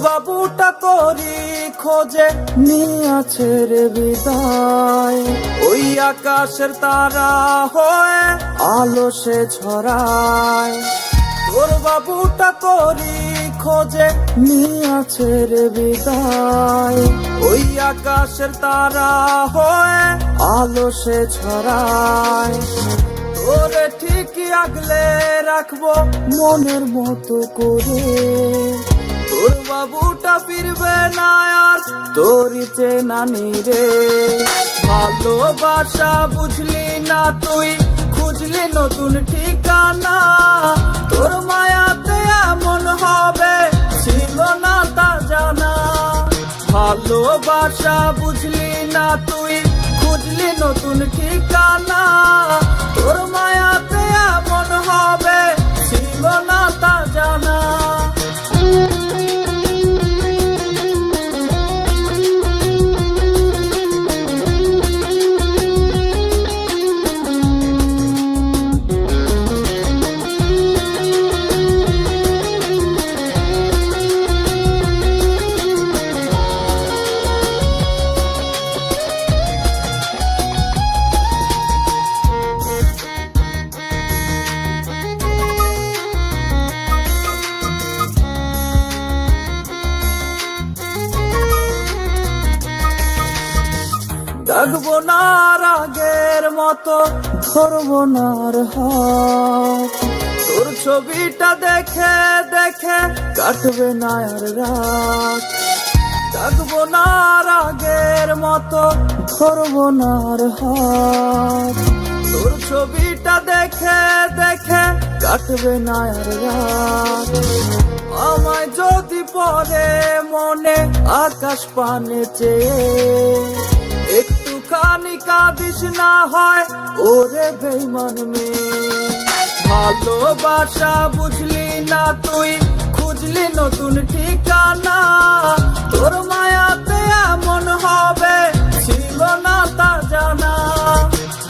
বাবুটা তোরি খোঁজে নিয়েছে রে বিদায়, ওই আকাশের তারা হয়ে আলো সে ছড়ায়। তোর বাবুটা তোরি খোঁজে নিয়েছে রে বিদায়, ওই আকাশের তারা হয়ে আলো সে ছড়ায়। তোরে ঠিকই আগলে রাখবো মনের মতো করে, তোর বাবুটা ফিরবে না আর তোরই চেনা রে। ভালোবাসা বুঝলি না তুই, খুঁজলি নতুন ঠিকানা, তোর মায়াতে এমন হবে ছিল না তা জানা। ভালোবাসা বুঝলি না তুই, খুঁজলি নতুন ঠিকানা, তোর মায়াতে এমন হবে ছিল না তা জানা। ডাকবো না আগের মতো, ধরবো না আর হাত, তোর ছবিটা দেখে দেখে কাটবে না আর রাত। ডাকবো না আগের মতো, ধরবো না আর হাত, তোর ছবিটা দেখে দেখে কাটবে না আর রাত। আমায় যদি পরে মনে আকাশ পানে চেয়ে, একটুখানি কাঁদিস না হয় ওরে বেঈমান মেয়ে। ভালোবাসা বুঝলি না তুই, খুঁজলি নতুন ঠিকানা, তোর মায়াতে এমন হবে ছিল না তা জানা।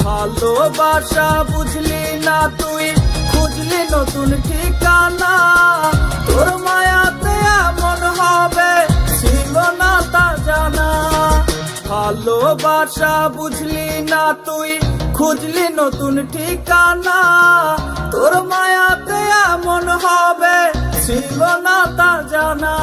ভালোবাসা বুঝলি না তুই, খুঁজলি নতুন ঠিকানা, তোর মায়াতে এমন হবে ছিল না তা জানা। ভালোবাসা বুঝলি না তুই, খুঁজলি নতুন ঠিকানা, তোর মায়াতে এমন হবে ছিল না তা জানা।